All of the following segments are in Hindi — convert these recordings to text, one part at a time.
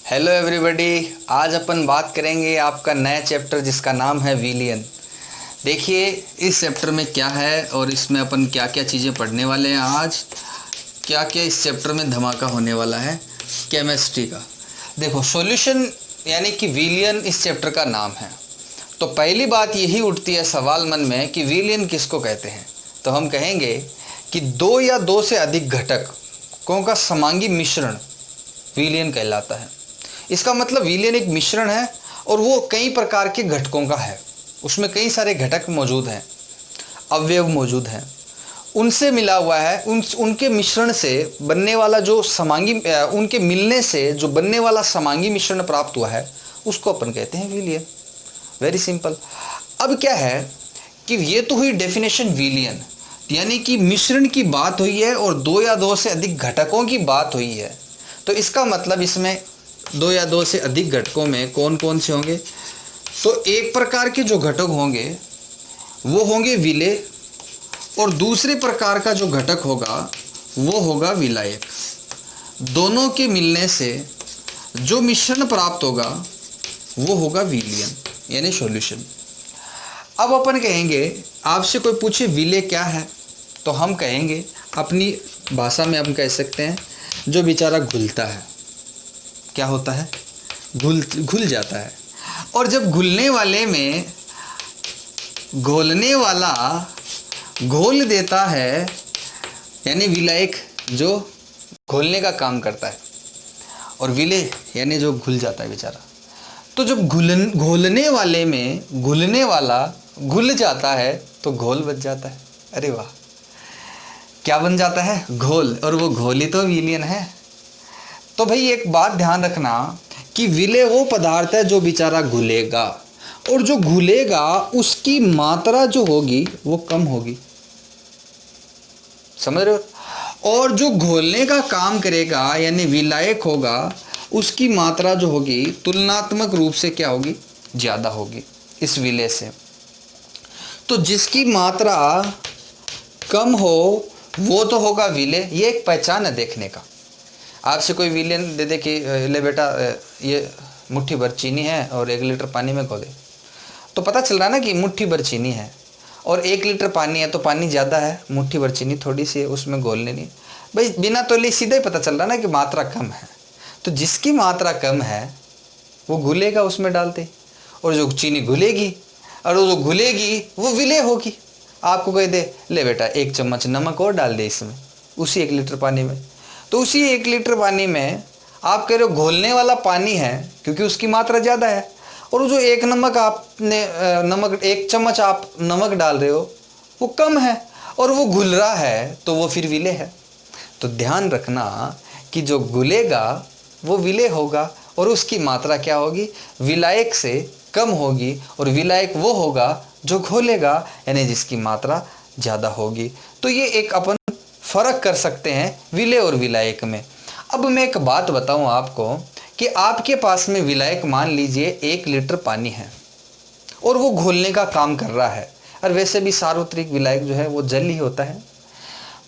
Hello everybody. आज अपन बात करेंगे आपका नया चैप्टर जिसका नाम है विलियन। देखिए इस चैप्टर में क्या है और इसमें अपन क्या क्या चीज़ें पढ़ने वाले हैं। आज क्या क्या इस चैप्टर में धमाका होने वाला है केमिस्ट्री का। देखो सॉल्यूशन यानी कि विलियन इस चैप्टर का नाम है। तो पहली बात यही उठती है सवाल मन में कि विलियन किसको कहते हैं। तो हम कहेंगे कि दो या दो से अधिक घटकों का समांगी मिश्रण विलियन कहलाता है। इसका मतलब विलियन एक मिश्रण है और वो कई प्रकार के घटकों का है। उसमें कई सारे घटक मौजूद हैं, अवयव मौजूद हैं, उनसे मिला हुआ है। उनके मिश्रण से बनने वाला जो समांगी उनके मिलने से जो बनने वाला समांगी मिश्रण प्राप्त हुआ है उसको अपन कहते हैं विलियन। Very simple. अब क्या है कि ये तो हुई डेफिनेशन विलियन, यानी कि मिश्रण की बात हुई है और दो या दो से अधिक घटकों की बात हुई है। तो इसका मतलब इसमें दो या दो से अधिक घटकों में कौन कौन से होंगे। तो एक प्रकार के जो घटक होंगे वो होंगे विलेय और दूसरे प्रकार का जो घटक होगा वो होगा विलायक। दोनों के मिलने से जो मिश्रण प्राप्त होगा वो होगा विलियन यानी सॉल्यूशन। अब अपन कहेंगे, आपसे कोई पूछे विलेय क्या है तो हम कहेंगे, अपनी भाषा में हम कह सकते हैं जो बेचारा घुलता है। क्या होता है? घुल जाता है। और जब घुलने वाले में घोलने वाला घोल देता है यानी विलायक जो घोलने का काम करता है, और विलेय यानी जो घुल जाता है बेचारा। तो जब घोलने वाले में घुलने वाला घुल जाता है तो घोल बच जाता है। अरे वाह, क्या बन जाता है? घोल। और वो घोल ही तो विलियन है। तो भाई एक बात ध्यान रखना कि विलेय वो पदार्थ है जो बेचारा घुलेगा, और जो घुलेगा उसकी मात्रा जो होगी वो कम होगी। समझ रहे हो? और जो घोलने का काम करेगा यानी विलायक होगा उसकी मात्रा जो होगी तुलनात्मक रूप से क्या होगी? ज़्यादा होगी इस विलेय से। तो जिसकी मात्रा कम हो वो तो होगा विलेय। ये एक पहचान है देखने का। आपसे कोई विलियन दे दे कि ले बेटा ये मुट्ठी भर चीनी है और 1 लीटर पानी में घोले, तो पता चल रहा है ना कि मुट्ठी भर चीनी है और 1 लीटर पानी है तो पानी ज़्यादा है, मुट्ठी भर चीनी थोड़ी सी है, उसमें घोलने नहीं। भाई बिना तोले सीधा ही पता चल रहा है ना कि मात्रा कम है। तो जिसकी मात्रा कम है वो घुलेगा उसमें डालते, और जो चीनी घुलेगी और जो घुलेगी वो विलेय होगी। आपको कह दे ले बेटा 1 चम्मच नमक और डाल दे इसमें, उसी 1 लीटर पानी में, तो उसी 1 लीटर पानी में आप कह रहे हो घोलने वाला पानी है क्योंकि उसकी मात्रा ज़्यादा है, और जो 1 चम्मच आप नमक डाल रहे हो वो कम है और वो घुल रहा है, तो वो फिर विलेय है। तो ध्यान रखना कि जो घुलेगा वो विलेय होगा और उसकी मात्रा क्या होगी? विलायक से कम होगी, और विलायक वो होगा जो घोलेगा यानी जिसकी मात्रा ज़्यादा होगी। तो ये एक अपन फ़र्क कर सकते हैं विलेय और विलायक में। अब मैं एक बात बताऊं आपको कि आपके पास में विलायक मान लीजिए 1 लीटर पानी है और वो घोलने का काम कर रहा है, और वैसे भी सार्वत्रिक विलायक जो है वो जल ही होता है।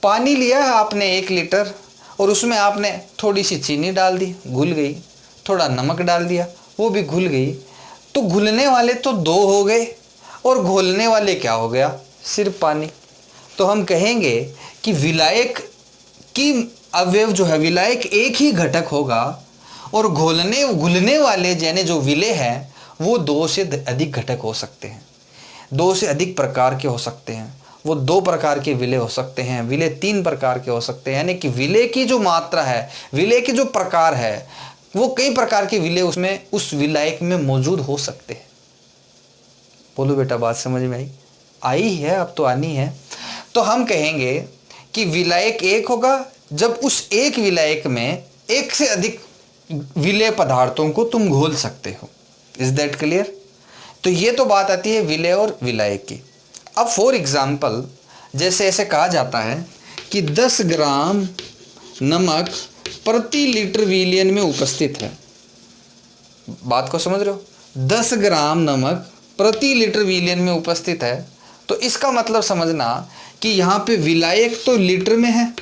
पानी लिया है आपने 1 लीटर और उसमें आपने थोड़ी सी चीनी डाल दी, घुल गई, थोड़ा नमक डाल दिया, वो भी घुल गई। तो घुलने वाले तो 2 हो गए और घोलने वाले क्या हो गया? सिर्फ पानी। तो हम कहेंगे कि विलायक की अवयव जो है, विलायक एक ही घटक होगा और घुलने वाले यानी जो विलेय है वो 2 से अधिक घटक हो सकते हैं, 2 से अधिक प्रकार के हो सकते हैं। वो 2 प्रकार के विलेय हो सकते हैं, विलेय 3 प्रकार के हो सकते हैं। यानी कि विलेय की जो मात्रा है, विलेय के जो प्रकार है, वो कई प्रकार के विलेय उसमें उस विलायक में मौजूद हो सकते हैं। बोलो बेटा बात समझ में आई है? अब तो आनी है। तो हम कहेंगे कि विलायक एक होगा जब उस एक विलायक में 1 से अधिक विलेय पदार्थों को तुम घोल सकते हो। Is that clear? तो ये तो बात आती है विलेय और विलायक की। अब फॉर एग्जाम्पल जैसे ऐसे कहा जाता है कि 10 ग्राम नमक प्रति लीटर विलियन में उपस्थित है। बात को समझ रहे हो? 10 ग्राम नमक प्रति लीटर विलियन में उपस्थित है, तो इसका मतलब समझना कि यहाँ पे विलायक तो लीटर में है,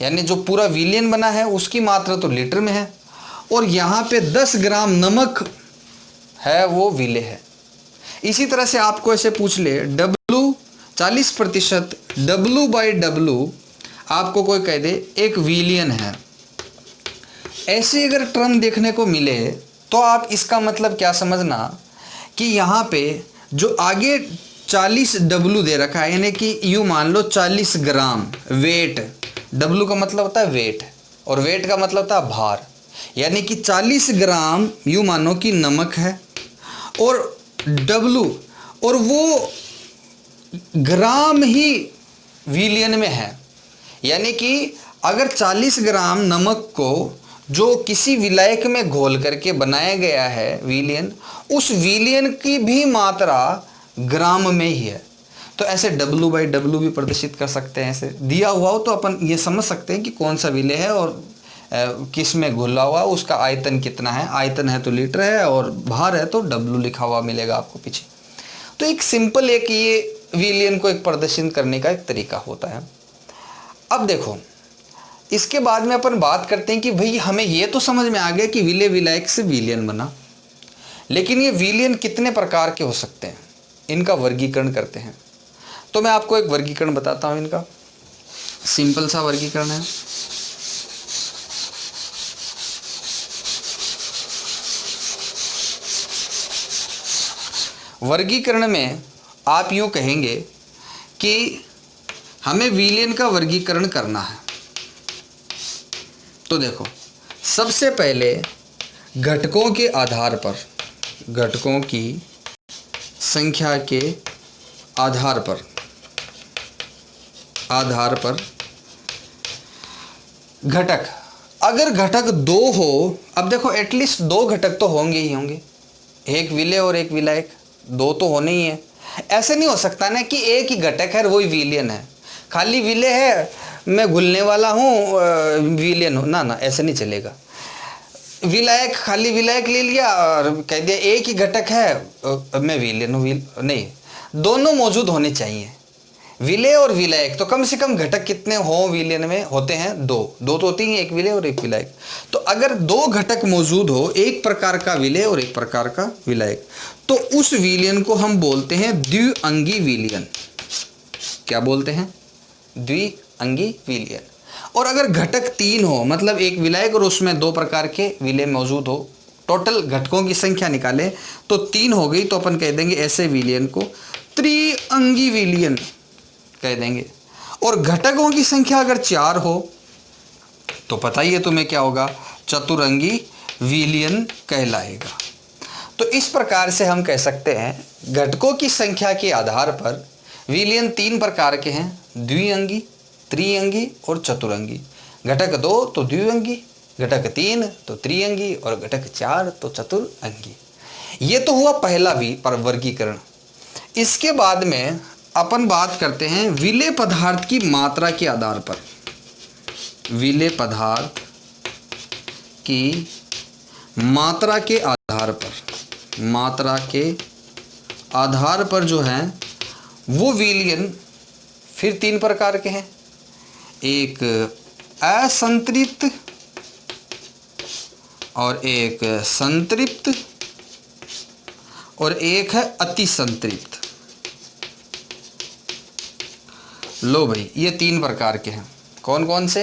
यानी जो पूरा विलियन बना है उसकी मात्रा तो लीटर में है, और यहाँ पे 10 ग्राम नमक है, वो विलेय है। इसी तरह से आपको ऐसे पूछ ले W 40% W/W आपको कोई कह दे 1 विलियन है, ऐसे अगर टर्म देखने को मिले तो आप इसका मतलब क्या समझना कि यहाँ पे जो आगे 40 W दे रखा है, यानी कि यूँ मान लो 40 ग्राम वेट, W का मतलब होता है वेट और वेट का मतलब होता है भार, यानी कि 40 ग्राम यूँ मानो कि नमक है और W और वो ग्राम ही विलियन में है। यानी कि अगर 40 ग्राम नमक को जो किसी विलायक में घोल करके बनाया गया है विलियन, उस विलियन की भी मात्रा ग्राम में ही है। तो ऐसे W/W भी प्रदर्शित कर सकते हैं। ऐसे दिया हुआ हो तो अपन ये समझ सकते हैं कि कौन सा विलेय है और किस में घुला हुआ, उसका आयतन कितना है। आयतन है तो लीटर है और भार है तो W लिखा हुआ मिलेगा आपको पीछे। तो एक सिंपल एक ये विलियन को एक प्रदर्शित करने का एक तरीका होता है। अब देखो इसके बाद में अपन बात करते हैं कि भाई हमें ये तो समझ में आ गया कि विलेय विलायक से विलियन बना, लेकिन ये विलियन कितने प्रकार के हो सकते हैं, इनका वर्गीकरण करते हैं। तो मैं आपको एक वर्गीकरण बताता हूँ इनका, सिंपल सा वर्गीकरण है। वर्गीकरण में आप यूँ कहेंगे कि हमें विलियन का वर्गीकरण करना है। तो देखो सबसे पहले घटकों के आधार पर, घटकों की संख्या के आधार पर घटक, अगर घटक 2 हो, अब देखो एटलीस्ट 2 घटक तो होंगे ही होंगे, एक विलेय और एक विलायक, 2 तो होने ही है। ऐसे नहीं हो सकता ना कि एक ही घटक है वही विलियन है, खाली विलेय है मैं घुलने वाला हूँ विलियन हो, ना ऐसे नहीं चलेगा। विलायक खाली विलायक ले लिया और कह दिया एक ही घटक है मैं विलियन हूँ, नहीं, दोनों मौजूद होने चाहिए, विलेय और विलायक। तो कम से कम घटक कितने हो विलियन में होते हैं? 2 तो होती हैं, एक विलेय और एक विलायक। तो अगर 2 घटक मौजूद हो, एक प्रकार का विलेय और एक प्रकार का विलायक, तो उस विलियन को हम बोलते हैं द्विअंगी विलियन। क्या बोलते हैं? द्विअंगी विलियन। और अगर घटक 3 हो, मतलब एक विलायक और उसमें 2 प्रकार के विलेय मौजूद हो, टोटल घटकों की संख्या निकालें तो 3 हो गई, तो अपन कह देंगे ऐसे विलियन को त्रिअंगी विलियन कह देंगे। और घटकों की संख्या अगर 4 हो तो पता ही है तुम्हें क्या होगा, चतुरंगी विलियन कहलाएगा। तो इस प्रकार से हम कह सकते हैं घटकों की संख्या के आधार पर विलियन 3 प्रकार के हैं, द्विअंगी, त्रिअंगी और चतुरंगी। घटक 2 तो द्विअंगी, घटक 3 तो त्रिअंगी और घटक 4 तो चतुरंगी। ये तो हुआ पहला वर्गीकरण। इसके बाद में अपन बात करते हैं विलेय पदार्थ की मात्रा के आधार पर। विलेय पदार्थ की मात्रा के आधार पर जो है वो विलियन फिर 3 प्रकार के हैं, एक असंतृप्त और एक संतृप्त और एक है अति संतृप्त। लो भाई ये 3 प्रकार के हैं। कौन कौन से?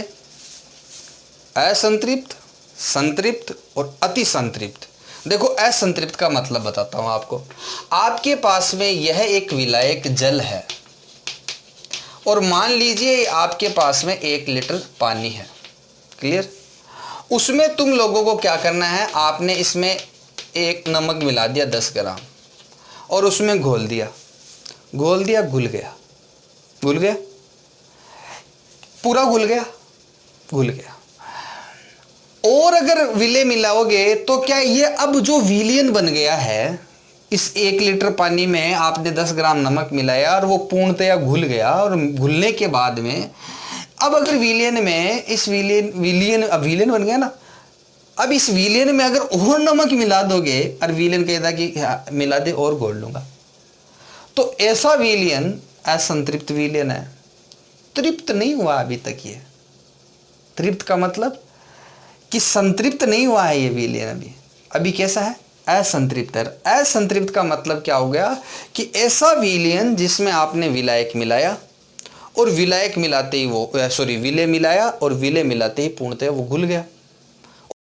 असंतृप्त, संतृप्त और अति संतृप्त। देखो असंतृप्त का मतलब बताता हूं आपको। आपके पास में यह एक विलायक जल है और मान लीजिए आपके पास में 1 लीटर पानी है, क्लियर। उसमें तुम लोगों को क्या करना है, आपने इसमें एक नमक मिला दिया 10 ग्राम और उसमें घोल दिया, घुल गया, पूरा घुल गया। और अगर विलेय मिलाओगे तो क्या ये अब जो विलियन बन गया है, इस 1 लीटर पानी में आपने 10 ग्राम नमक मिलाया और वो पूर्णतया घुल गया, और घुलने के बाद में अब अगर विलियन में इस विलियन बन गया ना, अब इस विलियन में अगर और नमक मिला दोगे और विलियन कहता कि मिला दे और घोल लूंगा, तो ऐसा विलियन असंतृप्त विलियन है। तृप्त नहीं हुआ अभी तक। ये तृप्त का मतलब कि संतृप्त नहीं हुआ है ये विलयन, अभी कैसा है, असंतृप्त है। असंतृप्त का मतलब क्या हो गया कि ऐसा विलयन जिसमें आपने विलायक मिलाया और विलायक मिलाते ही वो विलय मिलाया और विलय मिलाते ही पूर्णतः वो घुल गया।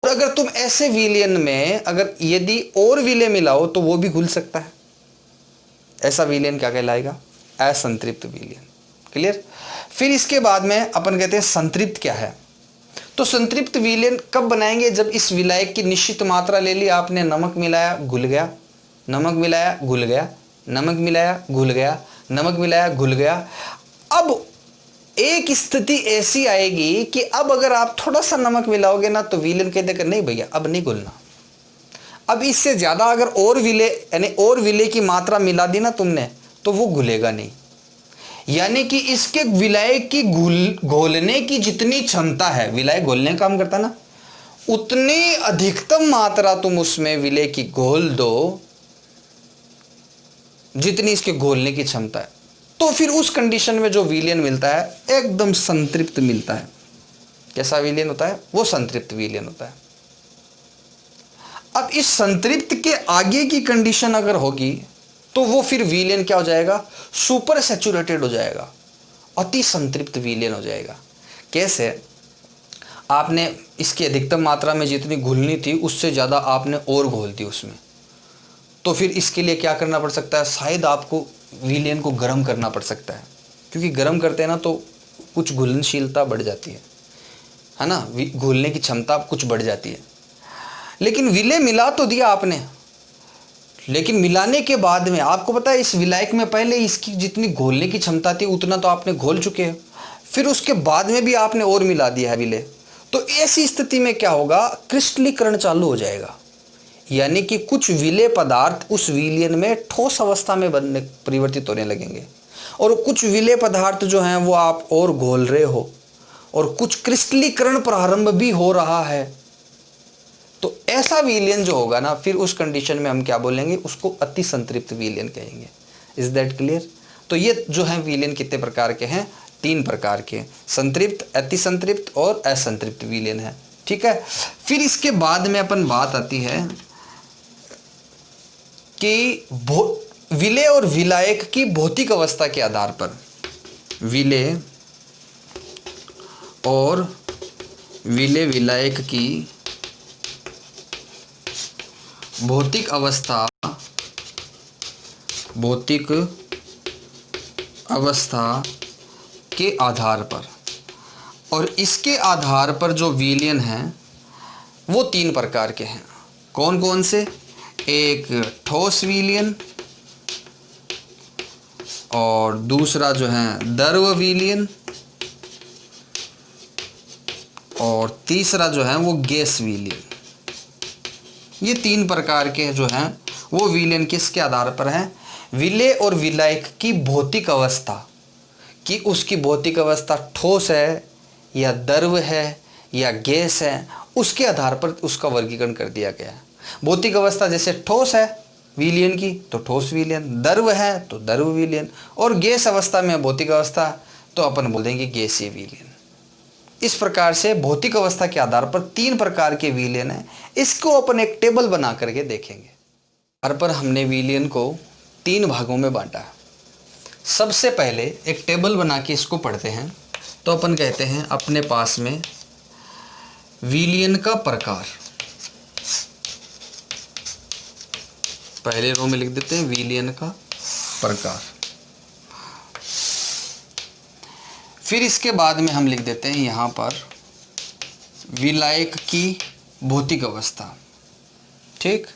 और अगर तुम ऐसे विलयन में अगर यदि और विलय मिलाओ तो वो भी घुल सकता है। ऐसा विलयन क्या कहलाएगा, असंतृप्त विलयन। क्लियर। फिर इसके बाद में अपन कहते हैं संतृप्त क्या है। तो संतृप्त विलयन कब बनाएंगे, जब इस विलायक की निश्चित मात्रा ले ली आपने, नमक मिलाया घुल गया, नमक मिलाया घुल गया, नमक मिलाया घुल गया, नमक मिलाया घुल गया। अब एक स्थिति ऐसी आएगी कि अब अगर आप थोड़ा सा नमक मिलाओगे ना तो विलयन कह देगा नहीं भैया अब नहीं घुलना। अब इससे ज्यादा अगर और विलय यानी और विलय की मात्रा मिला दी ना तुमने तो वो घुलेगा नहीं। यानी कि इसके विलायक की घोलने की जितनी क्षमता है, विलायक घोलने का काम करता ना, उतनी अधिकतम मात्रा तुम उसमें विलय की घोल दो जितनी इसके घोलने की क्षमता है, तो फिर उस कंडीशन में जो विलयन मिलता है एकदम संतृप्त मिलता है। कैसा विलयन होता है, वो संतृप्त विलयन होता है। अब इस संतृप्त के आगे की कंडीशन अगर होगी तो वो फिर विलयन क्या हो जाएगा, सुपर सैचुरेटेड हो जाएगा, अति संतृप्त विलयन हो जाएगा। कैसे, आपने इसकी अधिकतम मात्रा में जितनी घुलनी थी उससे ज़्यादा आपने और घोल दी उसमें, तो फिर इसके लिए क्या करना पड़ सकता है, शायद आपको विलयन को गर्म करना पड़ सकता है, क्योंकि गर्म करते हैं ना तो कुछ घुलनशीलता बढ़ जाती है ना, घुलने की क्षमता कुछ बढ़ जाती है। लेकिन विलय मिला तो दिया आपने, लेकिन मिलाने के बाद में आपको पता है इस विलायक में पहले इसकी जितनी घोलने की क्षमता थी उतना तो आपने घोल चुके हैं, फिर उसके बाद में भी आपने और मिला दिया है विलय। तो ऐसी स्थिति में क्या होगा, क्रिस्टलीकरण चालू हो जाएगा, यानी कि कुछ विलय पदार्थ उस विलयन में ठोस अवस्था में बनने परिवर्तित होने लगेंगे, और कुछ विलय पदार्थ जो हैं वो आप और घोल रहे हो, और कुछ क्रिस्टलीकरण प्रारंभ भी हो रहा है। तो ऐसा विलयन जो होगा ना, फिर उस कंडीशन में हम क्या बोलेंगे, उसको अति संतृप्त विलयन कहेंगे। Is that clear. तो ये जो है विलयन कितने प्रकार के हैं, 3 प्रकार के, संतृप्त, अति संतृप्त और असंतृप्त विलयन है। ठीक है। फिर इसके बाद में अपन बात आती है कि विलय और विलायक की भौतिक अवस्था के आधार पर, विलय और विलय विलायक की भौतिक अवस्था के आधार पर, और इसके आधार पर जो विलयन हैं वो 3 प्रकार के हैं। कौन कौन से, एक ठोस विलयन, और दूसरा जो है द्रव विलयन, और तीसरा जो है वो गैस विलयन। ये 3 प्रकार के जो हैं वो विलयन किसके आधार पर हैं, विलय और विलायक की भौतिक अवस्था, कि उसकी भौतिक अवस्था ठोस है या द्रव है या गैस है, उसके आधार पर उसका वर्गीकरण कर दिया गया है। भौतिक अवस्था जैसे ठोस है विलयन की तो ठोस विलयन, द्रव है तो द्रव विलयन, और गैस अवस्था में भौतिक अवस्था तो अपन बोल देंगे गैसीय विलयन। इस प्रकार से भौतिक अवस्था के आधार पर 3 प्रकार के विलयन है। इसको अपन एक टेबल बना करके देखेंगे। हर पर हमने विलयन को 3 भागों में बांटा है। सबसे पहले एक टेबल बना के इसको पढ़ते हैं। तो अपन कहते हैं अपने पास में विलयन का प्रकार, पहले रो में लिख देते हैं विलयन का प्रकार। फिर इसके बाद में हम लिख देते हैं यहाँ पर विलायक की भौतिक अवस्था। ठीक,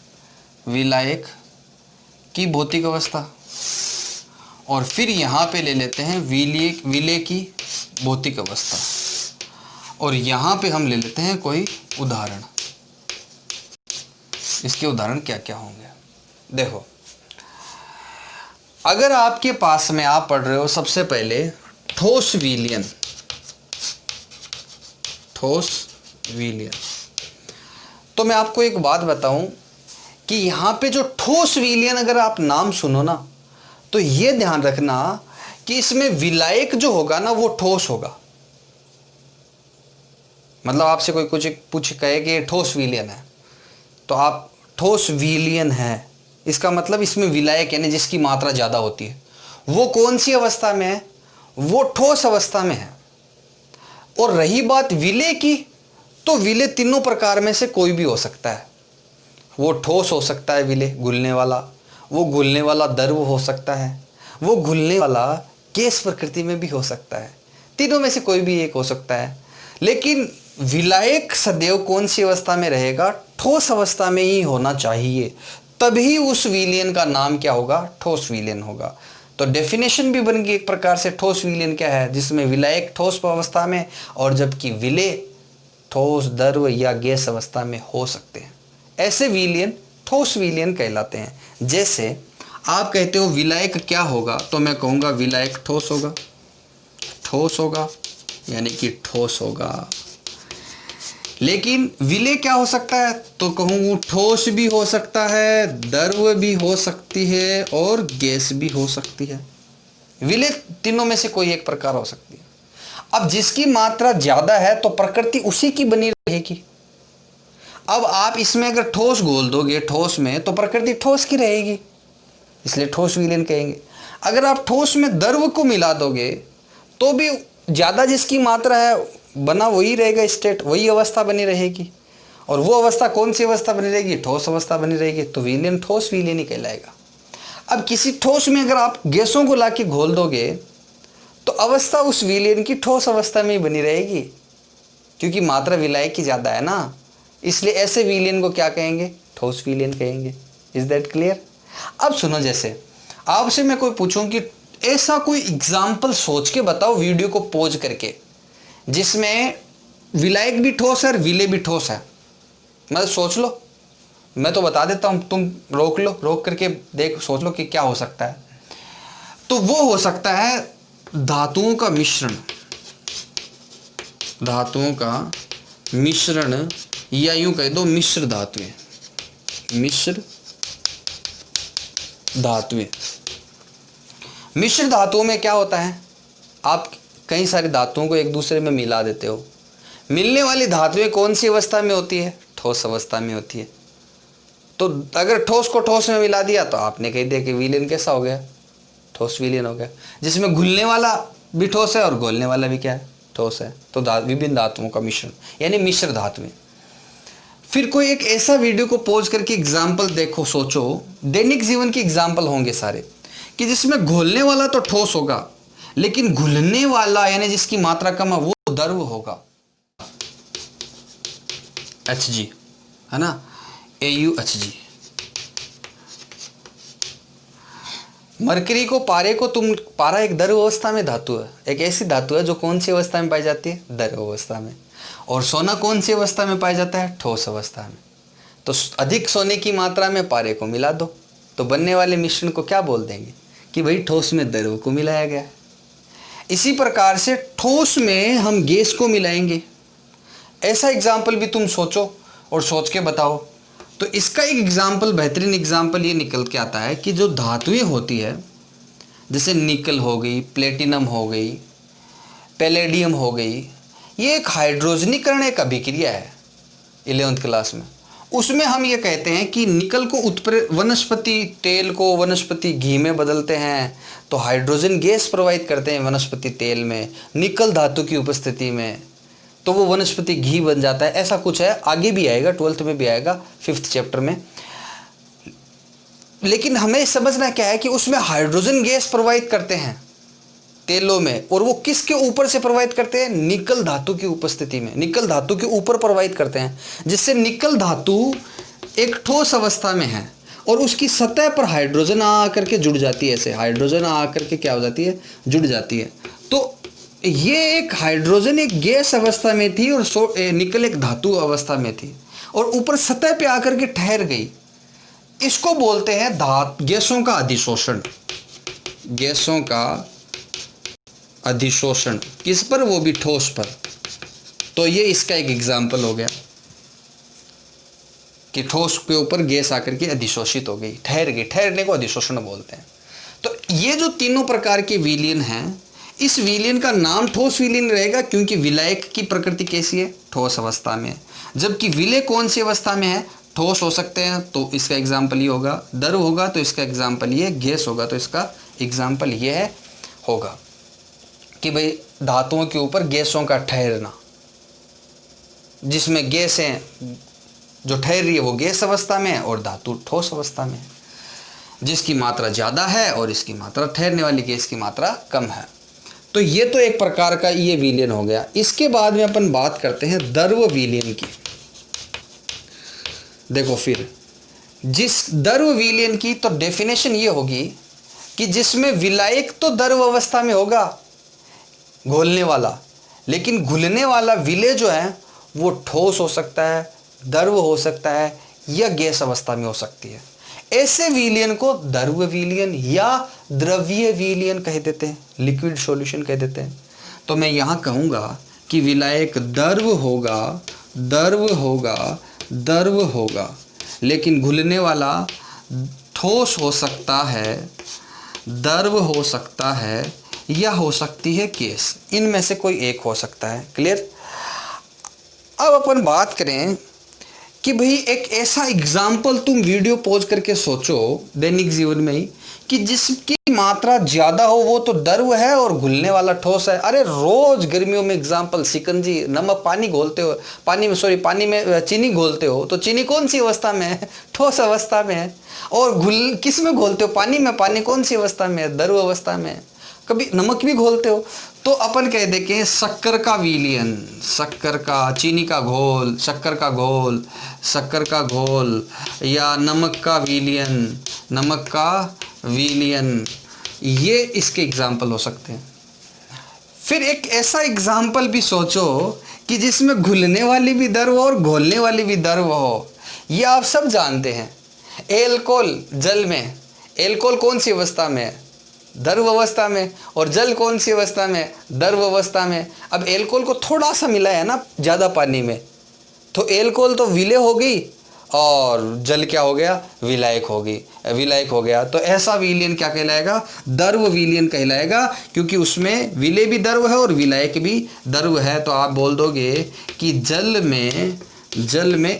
विलायक की भौतिक अवस्था, और फिर यहाँ पे ले लेते हैं विलय की भौतिक अवस्था, और यहाँ पे हम ले लेते हैं कोई उदाहरण। इसके उदाहरण क्या क्या होंगे देखो। अगर आपके पास में आप पढ़ रहे हो सबसे पहले ठोस विलयन, ठोस विलयन, तो मैं आपको एक बात बताऊं कि यहां पे जो ठोस विलयन अगर आप नाम सुनो ना तो ये ध्यान रखना कि इसमें विलायक जो होगा ना वो ठोस होगा। मतलब आपसे कोई कुछ पूछ कहे कि ये ठोस विलयन है, तो आप ठोस विलयन है, इसका मतलब इसमें विलायक यानी जिसकी मात्रा ज़्यादा होती है, वो कौन सी अवस्था में है? वो ठोस अवस्था में है। और रही बात विलय की, तो विलय तीनों प्रकार में से कोई भी हो सकता है। वो ठोस हो सकता है विलय, घुलने वाला, वो घुलने वाला द्रव हो सकता है, वो घुलने वाला गैस प्रकृति में भी हो सकता है। तीनों में से कोई भी एक हो सकता है। लेकिन विलायक सदैव कौन सी अवस्था में रहेगा? ठोस अवस्था में ही होना चाहिए, तभी उस विलयन का नाम क्या होगा? ठोस विलयन होगा। तो डेफिनेशन भी बन गई एक प्रकार से, ठोस विलयन क्या है? जिसमें विलायक ठोस अवस्था में और जबकि विलय ठोस द्रव या गैस अवस्था में हो सकते हैं। ऐसे विलयन ठोस विलयन कहलाते हैं। जैसे आप कहते हो विलायक क्या होगा, तो मैं कहूँगा विलायक ठोस होगा। ठोस होगा यानी कि ठोस होगा। लेकिन विलय क्या हो सकता है? तो कहूँ ठोस भी हो सकता है, द्रव भी हो सकती है और गैस भी हो सकती है। विलय तीनों में से कोई एक प्रकार हो सकती है। अब जिसकी मात्रा ज्यादा है तो प्रकृति उसी की बनी रहेगी। अब आप इसमें अगर ठोस घोल दोगे ठोस में, तो प्रकृति ठोस की रहेगी, इसलिए ठोस विलयन कहेंगे। अगर आप ठोस में द्रव को मिला दोगे तो भी ज्यादा जिसकी मात्रा है बना वही रहेगा, स्टेट वही अवस्था बनी रहेगी। और वो अवस्था कौन सी अवस्था बनी रहेगी? ठोस अवस्था बनी रहेगी। तो विलयन ठोस विलयन ही कहलाएगा। अब किसी ठोस में अगर आप गैसों को लाके घोल दोगे तो अवस्था उस विलयन की ठोस अवस्था में ही बनी रहेगी, क्योंकि मात्रा विलायक की ज्यादा है ना। इसलिए ऐसे विलयन को क्या कहेंगे? ठोस विलयन कहेंगे। Is that clear? अब सुनो, जैसे आपसे मैं कोई पूछूं कि ऐसा कोई एग्जाम्पल सोच के बताओ वीडियो को पॉज करके, जिसमें विलायक भी ठोस है और विलय भी ठोस है। मतलब सोच लो, मैं तो बता देता हूं, तुम रोक लो, रोक करके देख, सोच लो कि क्या हो सकता है। तो वो हो सकता है धातुओं का मिश्रण। धातुओं का मिश्रण, या यूं कह दो मिश्र धातुएं। मिश्र धातुएं। मिश्र धातुओं में क्या होता है? आप कई सारी धातुओं को एक दूसरे में मिला देते हो। मिलने वाली धातुएं कौन सी अवस्था में होती है? ठोस अवस्था में होती है। तो अगर ठोस को ठोस में मिला दिया तो आपने कह दिया कि विलयन कैसा हो गया? ठोस विलयन हो गया, जिसमें घुलने वाला भी ठोस है और घोलने वाला भी क्या है? ठोस है। तो विभिन्न धातुओं का मिश्रण यानी मिश्र धातुएं। फिर कोई एक ऐसा वीडियो को पॉज करके एग्जाम्पल देखो, सोचो, दैनिक जीवन के एग्जाम्पल होंगे सारे, कि जिसमें घोलने वाला तो ठोस होगा लेकिन घुलने वाला यानी जिसकी मात्रा कम है वो द्रव होगा। Hg है ना, AuHg। मरकरी को, पारे को तुम, पारा एक द्रव अवस्था में धातु है, एक ऐसी धातु है जो कौन सी अवस्था में पाई जाती है? द्रव अवस्था में। और सोना कौन सी अवस्था में पाया जाता है? ठोस अवस्था में। तो अधिक सोने की मात्रा में पारे को मिला दो तो बनने वाले मिश्रण को क्या बोल देंगे? कि भाई ठोस में द्रव को मिलाया गया। इसी प्रकार से ठोस में हम गैस को मिलाएंगे। ऐसा एग्जाम्पल भी तुम सोचो और सोच के बताओ। तो इसका एक एग्जाम्पल, बेहतरीन एग्जाम्पल ये निकल के आता है कि जो धातुएं होती है, जैसे निकल हो गई, प्लेटिनम हो गई, पैलेडियम हो गई, ये एक हाइड्रोजनीकरण एक अभिक्रिया है 11th क्लास में। उसमें हम ये कहते हैं कि निकल को वनस्पति तेल को वनस्पति घी में बदलते हैं तो हाइड्रोजन गैस प्रोवाइड करते हैं वनस्पति तेल में, निकल धातु की उपस्थिति में, तो वो वनस्पति घी बन जाता है। ऐसा कुछ है, आगे भी आएगा, 12th में भी आएगा, 5th चैप्टर में। लेकिन हमें समझना क्या है कि उसमें हाइड्रोजन गैस प्रोवाइड करते हैं तेलों में, और वो किसके ऊपर से प्रोवाइड करते हैं? निकल धातु की उपस्थिति में, निकल धातु के ऊपर प्रोवाइड करते हैं, जिससे निकल धातु एक ठोस अवस्था में है और उसकी सतह पर हाइड्रोजन आकर के जुड़ जाती है। ऐसे हाइड्रोजन आकर के क्या हो जाती है? जुड़ जाती है। तो ये एक हाइड्रोजन एक गैस अवस्था में थी और निकल एक धातु अवस्था में थी और ऊपर सतह पे आकर के ठहर गई। इसको बोलते हैं गैसों का अधिशोषण। गैसों का अधिशोषण किस पर? वो भी ठोस पर। तो ये इसका एक एग्जाम्पल हो गया कि ठोस के ऊपर गैस आकर के अधिशोषित हो गई, ठहर गई। ठहरने को अधिशोषण बोलते हैं। तो ये जो तीनों प्रकार के विलयन हैं, इस विलयन का नाम ठोस विलयन रहेगा क्योंकि विलायक की प्रकृति कैसी है, ठोस अवस्था में है। जबकि विलय कौन सी अवस्था में है, ठोस हो सकते हैं, तो इसका एग्जाम्पल ये होगा। द्रव होगा तो इसका एग्जाम्पल ये, गैस होगा तो इसका एग्जाम्पल ये है होगा कि भाई धातुओं के ऊपर गैसों का ठहरना, जिसमें गैसें जो ठहर रही है वो गैस अवस्था में है और धातु ठोस अवस्था में है, जिसकी मात्रा ज़्यादा है और इसकी मात्रा ठहरने वाली गैस की मात्रा कम है। तो ये तो एक प्रकार का ये विलयन हो गया। इसके बाद में अपन बात करते हैं द्रव विलयन की। देखो फिर जिस द्रव विलयन की तो डेफिनेशन ये होगी कि जिसमें विलायक तो द्रव अवस्था में होगा, घोलने वाला, लेकिन घुलने वाला विलय जो है वो ठोस हो सकता है, द्रव हो सकता है या गैस अवस्था में हो सकती है। ऐसे विलयन को द्रव विलयन या द्रवीय विलयन कह देते हैं, लिक्विड सॉल्यूशन कह देते हैं। तो मैं यहाँ कहूँगा कि विलायक द्रव होगा, द्रव होगा, द्रव होगा, लेकिन घुलने वाला ठोस हो सकता है, द्रव हो सकता है या हो सकती है गैस। इनमें से कोई एक हो सकता है। क्लियर। अब अपन बात करें कि भाई एक ऐसा एग्जाम्पल तुम वीडियो पॉज करके सोचो दैनिक जीवन में ही कि जिसकी मात्रा ज़्यादा हो वो तो द्रव है और घुलने वाला ठोस है। अरे रोज गर्मियों में एग्जाम्पल, शिकंजी, नमक, पानी घोलते हो, पानी में चीनी घोलते हो तो चीनी कौन सी अवस्था में है, ठोस अवस्था में है। और किस में घोलते हो, पानी में, पानी कौन सी अवस्था में है, द्रव अवस्था में है। कभी नमक भी घोलते हो तो अपन कह दे कि शक्कर का विलयन, शक्कर का, चीनी का घोल, शक्कर का घोल, शक्कर का घोल, या नमक का विलयन, नमक का विलयन, ये इसके एग्जाम्पल हो सकते हैं। फिर एक ऐसा एग्जाम्पल भी सोचो कि जिसमें घुलने वाली भी द्रव और घोलने वाली भी द्रव हो। ये आप सब जानते हैं। एल्कोहल, जल में एल्कोहल कौन सी अवस्था में है, द्रव अवस्था में, और जल कौन सी अवस्था में, द्रव अवस्था में। अब एल्कोहल को थोड़ा सा मिला है ना ज़्यादा पानी में, तो एल्कोहल तो विलय हो गई और जल क्या हो गया, विलायक हो गई, विलायक हो गया। तो ऐसा विलयन क्या कहलाएगा, द्रव विलयन कहलाएगा, क्योंकि उसमें विलय भी द्रव है और विलायक भी द्रव है। तो आप बोल दोगे कि जल में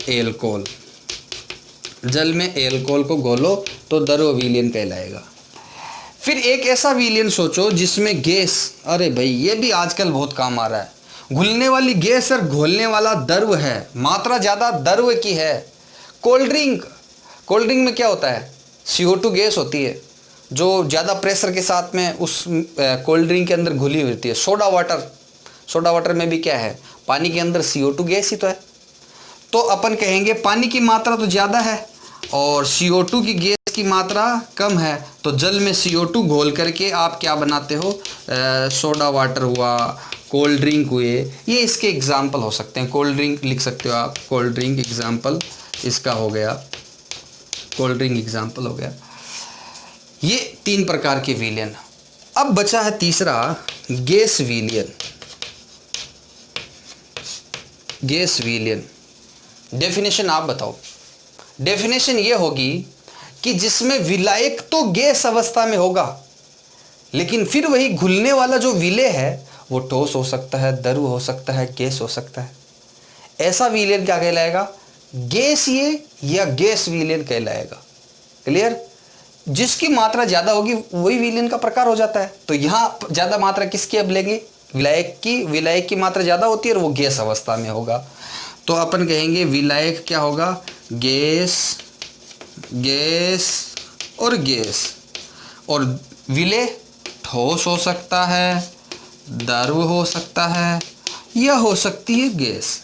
एल्कोहल, जल में एल्कोहल को घोलो तो द्रव विलयन कहलाएगा। फिर एक ऐसा विलयन सोचो जिसमें गैस, अरे भाई ये भी आजकल बहुत काम आ रहा है, घुलने वाली गैस और घोलने वाला द्रव है, मात्रा ज़्यादा द्रव की है। कोल्ड ड्रिंक, कोल्ड ड्रिंक में क्या होता है, CO2 गैस होती है जो ज़्यादा प्रेशर के साथ में उस कोल्ड ड्रिंक के अंदर घुली होती है। सोडा वाटर में भी क्या है, पानी के अंदर CO2 गैस ही तो है। तो अपन कहेंगे पानी की मात्रा तो ज़्यादा है और CO2 की गैस की मात्रा कम है, तो जल में CO2 घोल करके आप क्या बनाते हो, सोडा वाटर हुआ, कोल्ड ड्रिंक हुए। ये इसके एग्जाम्पल हो सकते हैं। कोल्ड ड्रिंक लिख सकते हो आप, कोल्ड ड्रिंक एग्जाम्पल इसका हो गया, कोल्ड ड्रिंक एग्जाम्पल हो गया। ये 3 प्रकार के विलयन। अब बचा है तीसरा, गैस विलयन। गैस विलयन डेफिनेशन आप बताओ। डेफिनेशन ये होगी कि जिसमें विलायक तो गैस अवस्था में होगा, लेकिन फिर वही घुलने वाला जो विलय है वो ठोस हो सकता है, द्रव हो सकता है, गैस हो सकता है। ऐसा विलयन क्या कहलाएगा, गैसीय या गैस विलयन कहलाएगा। क्लियर। जिसकी मात्रा ज़्यादा होगी वही विलयन का प्रकार हो जाता है। तो यहाँ ज़्यादा मात्रा किसकी अब लेंगे, विलायक की। विलायक की मात्रा ज़्यादा होती है और वो गैस अवस्था में होगा। तो अपन कहेंगे विलायक क्या होगा, गैस, गैस और गैस, और विलय ठोस हो सकता है, द्रव हो सकता है या हो सकती है गैस।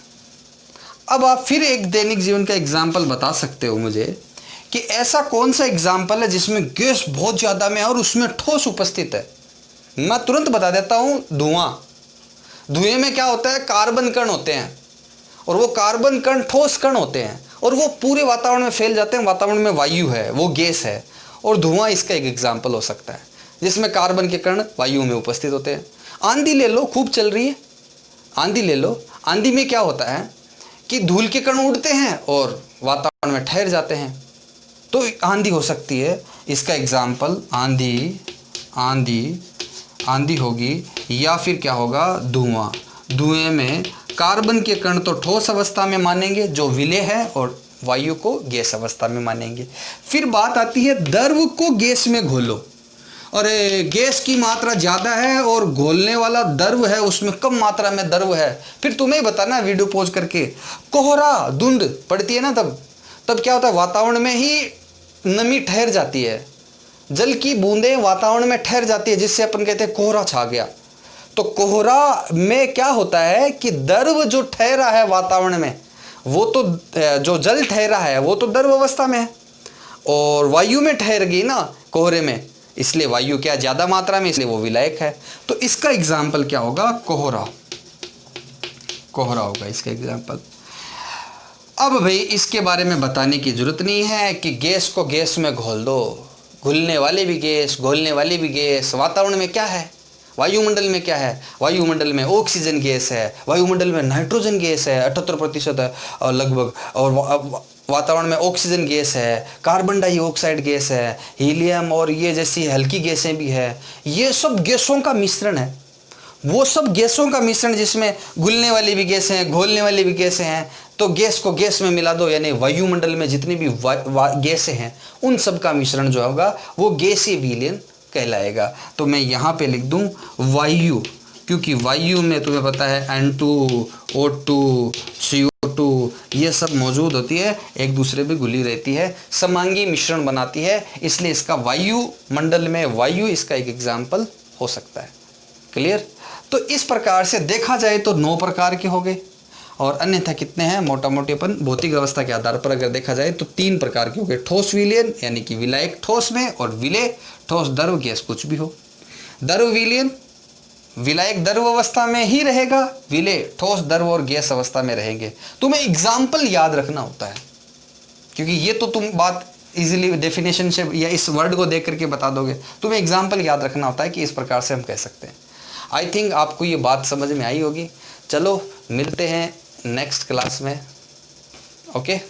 अब आप फिर एक दैनिक जीवन का एग्जाम्पल बता सकते हो मुझे कि ऐसा कौन सा एग्जाम्पल है जिसमें गैस बहुत ज़्यादा में है और उसमें ठोस उपस्थित है। मैं तुरंत बता देता हूँ, धुआं। धुएं में क्या होता है, कार्बन कण होते हैं और वो कार्बन कण ठोस कण होते हैं और वो पूरे वातावरण में फैल जाते हैं। वातावरण में वायु है, वो गैस है, और धुआं इसका एक एग्जाम्पल हो सकता है जिसमें कार्बन के कण वायु में उपस्थित होते हैं। आंधी ले लो, खूब चल रही है, आंधी ले लो। आंधी में क्या होता है कि धूल के कण उड़ते हैं और वातावरण में ठहर जाते हैं, तो आंधी हो सकती है। इसका एग्जाम्पल आंधी, आंधी, आंधी होगी या फिर क्या होगा, धुआं। धुएं में कार्बन के कण तो ठोस अवस्था में मानेंगे जो विलेय है, और वायु को गैस अवस्था में मानेंगे। फिर बात आती है द्रव को गैस में घोलो, और गैस की मात्रा ज़्यादा है और घोलने वाला द्रव है उसमें कम मात्रा में द्रव है। फिर तुम्हें बताना वीडियो पॉज करके, कोहरा धुंध पड़ती है ना, तब क्या होता है, वातावरण में ही नमी ठहर जाती है, जल की बूंदें वातावरण में ठहर जाती है, जिससे अपन कहते हैं कोहरा छा गया। तो कोहरा में क्या होता है कि द्रव जो ठहरा है वातावरण में, वो तो जो जल ठहरा है वो तो द्रव अवस्था में है, और वायु में ठहर गई ना कोहरे में, इसलिए वायु क्या ज़्यादा मात्रा में, इसलिए वो विलायक है। तो इसका एग्जाम्पल क्या होगा, कोहरा। कोहरा होगा इसका एग्जाम्पल। अब भाई इसके बारे में बताने की जरूरत नहीं है कि गैस को गैस में घोल दो, घुलने वाले भी गैस, घोलने वाली भी गैस। वातावरण में क्या है, वायुमंडल में क्या है, वायुमंडल में ऑक्सीजन गैस है, वायुमंडल में नाइट्रोजन गैस है 78% है लगभग, और वातावरण में ऑक्सीजन गैस है, कार्बन डाइऑक्साइड गैस है, हीलियम और ये जैसी हल्की गैसें भी है। ये सब गैसों का मिश्रण है, वो सब गैसों का मिश्रण जिसमें घुलने वाली भी गैसें हैं, घोलने वाली भी गैसें हैं। तो गैस को गैस में मिला दो, यानी वायुमंडल में जितनी भी गैसें हैं उन सब का मिश्रण जो होगा वो गैसीय विलयन कहलाएगा। तो मैं यहाँ पे लिख दूँ वायु, क्योंकि वायु में तुम्हें पता है N2, O2, CO2 ये सब मौजूद होती है, एक दूसरे पे घुली रहती है, समांगी मिश्रण बनाती है, इसलिए इसका वायुमंडल में वायु इसका एक एग्जाम्पल हो सकता है। क्लियर। तो इस प्रकार से देखा जाए तो 9 प्रकार के हो गए, और अन्यथा कितने हैं, मोटा मोटी अपन भौतिक अवस्था के आधार पर अगर देखा जाए तो 3 प्रकार के हो गए। ठोस विलयन यानी कि विलायक ठोस में, और विलेय ठोस द्रव गैस कुछ भी हो। द्रव विलयन विलायक द्रव अवस्था में ही रहेगा, विलेय ठोस द्रव और गैस अवस्था में रहेंगे। तुम्हें एग्जाम्पल याद रखना होता है, क्योंकि ये तो तुम बात इजीली डेफिनेशन से या इस वर्ड को देख करके बता दोगे, तुम्हें एग्जाम्पल याद रखना होता है कि इस प्रकार से हम कह सकते हैं। आई थिंक आपको ये बात समझ में आई होगी। चलो मिलते हैं नेक्स्ट क्लास में। ओके।